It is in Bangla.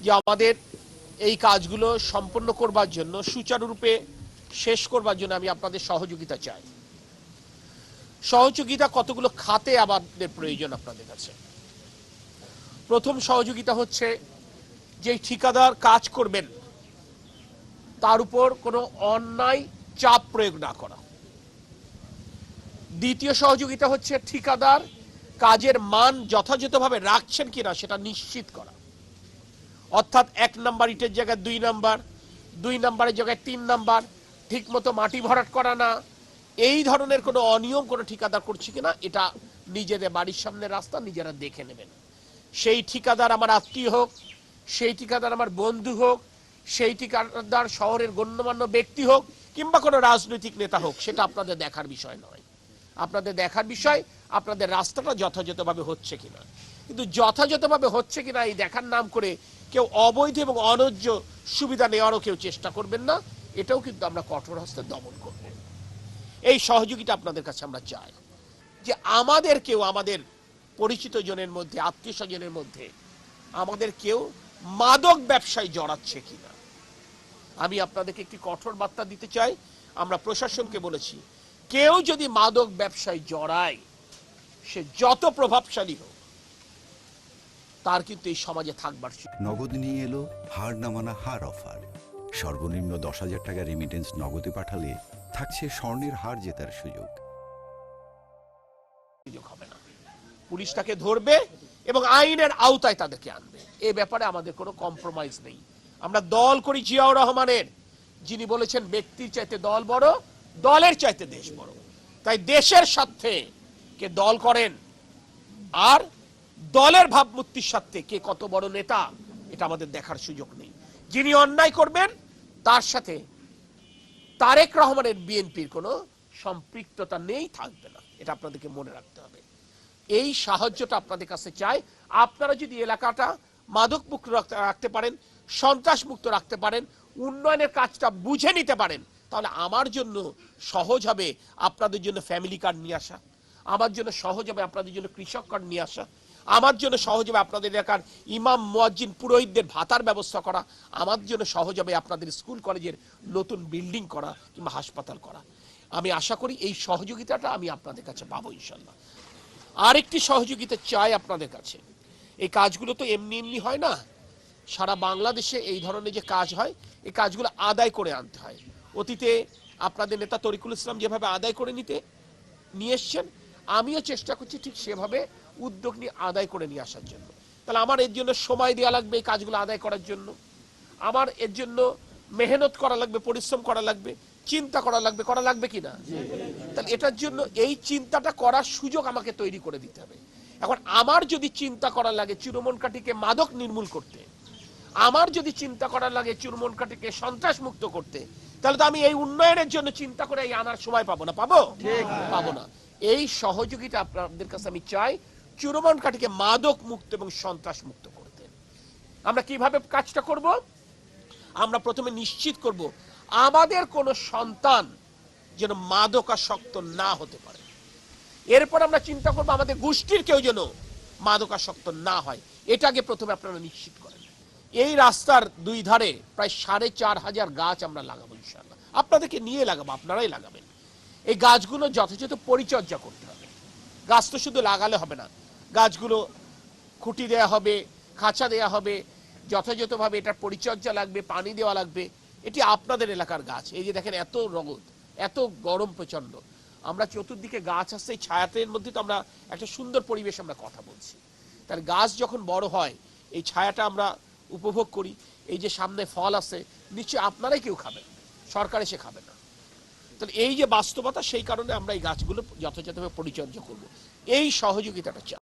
যে আমাদের এই কাজগুলো সম্পন্ন করবার জন্য, সুচারুরূপে শেষ করবার জন্য আমি আপনাদের সহযোগিতা চাই। সহযোগিতা কতগুলো খাতে আমাদের প্রয়োজন আপনাদের কাছে। প্রথম সহযোগিতা হচ্ছে যে ঠিকাদার কাজ করবেন তার উপর কোনো অন্যায় চাপ প্রয়োগ না করা। দ্বিতীয় সহযোগিতা হচ্ছে ঠিকাদার কাজের মান যথাযথভাবে রাখছেন কিনা সেটা নিশ্চিত করা। অর্থাৎ 1 নাম্বার ইটের জায়গায় 2 নাম্বার, 2 নাম্বারের জায়গায় 3 নাম্বার, ঠিক মতো মাটি ভরাট করা না, এই ধরনের কোনো অনিয়ম কোনো ঠিকাদার করছে কিনা এটা নিজেদের বাড়ির সামনে রাস্তা নিজেরা দেখে নেবেন। সেই ঠিকাদার আমার আত্মীয় হোক, সেই ঠিকাদার আমার বন্ধু হোক, সেই ঠিকাদার শহরের গণ্যমান্য ব্যক্তি হোক কিংবা কোনো রাজনৈতিক নেতা হোক, সেটা আপনাদের দেখার বিষয় নয়। আপনাদের দেখার বিষয় আপনাদের রাস্তাটা যথাযথভাবে হচ্ছে কিনা। কিন্তু যথাযথভাবে হচ্ছে কিনা এই দেখার নাম করে কেউ অবৈধ এবং অন্যায্য সুবিধা নেওয়ারও কেউ চেষ্টা করবেন না, এটাও কিন্তু আমরা কঠোর হস্তে দমন করব। এই সহযোগিতা আপনাদের কাছে আমরা চাই যে আমাদের কেউ, আমাদের পরিচিত জনের মধ্যে, আত্মীয় স্বজনের মধ্যে আমাদের কেউ মাদক ব্যবসায় জড়াচ্ছে কিনা। আমি আপনাদেরকে একটি কঠোর বার্তা দিতে চাই। আমরা প্রশাসনকে বলেছি, কেউ যদি মাদক ব্যবসায় জড়ায়, সে যত প্রভাবশালী হোক, তার কিন্তু এই সমাজে থাকবার। নগদ নিয়ে এলো হার না মানা হার অফার। সর্বনিম্ন 10,000 টাকা রেমিটেন্স নগদে পাঠালে থাকছে স্বর্ণের হার জেতার সুযোগ। হবে না, পুলিশ তাকে ধরবে এবং আইনের আওতায় তাদেরকে আনবে। এই ব্যাপারে আমাদের কোনো কম্প্রোমাইজ নেই। আমরা দল করি জিয়াউর রহমানের, যিনি বলেছেন ব্যক্তির চাইতে দল বড়, দলের চাইতে দেশ বড়। তাই দেশের স্বার্থে কে দল করেন আর দলের ভাবমূর্তির স্বার্থে কে কত বড় নেতা, এটা আমাদের দেখার সুযোগ নেই। যিনি অন্যায় করবেন তার সাথে তারেক রহমানের বিএনপির কোনো সম্পৃক্ততা নেই, থাকবে না। এটা আপনাদেরকে মনে রাখতে হবে। এই সাহায্যটা আপনাদের কাছে চাই। আপনারা যদি এলাকাটা মাদক মুক্ত রাখতে পারেন, সন্ত্রাস মুক্ত রাখতে পারেন, উন্নয়নের কাজটা বুঝে নিতে পারেন, তাহলে আমার জন্য সহজ হবে আপনাদের জন্য ফ্যামিলি কার্ড নিয়ে আসা, আমার জন্য সহজ হবে আপনাদের জন্য কৃষক কার্ড নিয়ে আসা, আমার জন্য সহজ হবে আপনাদের এলাকার ইমাম মুয়াজ্জিন পুরোহিতদের ভাতার ব্যবস্থা করা, আমার জন্য সহজ হবে আপনাদের স্কুল কলেজের নতুন বিল্ডিং করা কিংবা হাসপাতাল করা। আমি আশা করি এই সহযোগিতাটা আমি আপনাদের কাছে পাবো ইনশাল্লাহ। আরেকটি সহযোগিতা চাই আপনাদের কাছে। এই কাজগুলো তো এমনি এমনি হয় না। সারা বাংলাদেশে এই ধরনের যে কাজ হয়, এই কাজগুলো আদায় করে আনতে হয়। অতীতে আপনাদের নেতা তরিকুল ইসলাম যেভাবে আদায় করে নিয়ে এসছেন, আমিও চেষ্টা করছি ঠিক সেভাবে উদ্যোগ নিয়ে আদায় করে নিয়ে আসার জন্য। তাহলে আমার এর জন্য সময় দেওয়া লাগবে, এই কাজগুলো আদায় করার জন্য আমার এর জন্য মেহনত করা লাগবে, পরিশ্রম করা লাগবে, চিন্তা করা লাগবে কিনা। তাহলে এটার জন্য এই চিন্তাটা করার সুযোগ আমাকে তৈরি করে দিতে হবে। এখন আমার যদি চিন্তা করা লাগে চুরমনকাঠিকে মাদক নির্মূল করতে, আমার যদি চিন্তা করা লাগে চুরমনকাঠিকে সন্ত্রাস মুক্ত করতে, তাহলে তো আমি এই উন্নয়নের জন্য চিন্তা করে এই আনার সময় পাবো না। পাবো না। এই সহযোগিতা আপনাদের কাছে আমি চাই চুরমনকাঠিকে মাদক মুক্ত এবং সন্ত্রাস মুক্ত করতে। আমরা কিভাবে কাজটা করব? আমরা প্রথমে নিশ্চিত করব আমাদের কোনো সন্তান যেন মাদকাসক্ত না হতে পারে। এরপর আমরা চিন্তা করব আমাদের গোষ্ঠীর কেউ যেন মাদকাসক্ত না হয়। এটাকে প্রথমে আপনারা নিশ্চিত করেন। এই রাস্তার 2 ধারে প্রায় 4,500 গাছ আমরা লাগাবো ইনশাআল্লাহ। আপনাদেরকে নিয়ে লাগাবো, আপনারাই লাগাবেন। এই গাছগুলো যথাযথ পরিচর্যা করতে হবে। গাছ তো শুধু লাগালে হবে না, গাছগুলো খুঁটি দেওয়া হবে, খাঁচা দেওয়া হবে, যথাযথভাবে এটার পরিচর্যা লাগবে, পানি দেওয়া লাগবে। এটি আপনাদের এলাকার গাছ। এই যে দেখেন এত রোদ, এত গরম প্রচন্ড, আমরা চতুর্দিকে গাছ আসছে, এই ছায়াতের মধ্যে তো আমরা একটা সুন্দর পরিবেশ আমরা কথা বলছি। তার গাছ যখন বড় হয় এই ছায়াটা আমরা উপভোগ করি। এই যে সামনে ফল আছে, নিশ্চয়ই আপনারাই কেউ খাবেন, সরকার এসে খাবে না। তাহলে এই যে বাস্তবতা, সেই কারণে আমরা এই গাছগুলো যথাযথভাবে পরিচর্যা করব। এই সহযোগিতাটা চাই।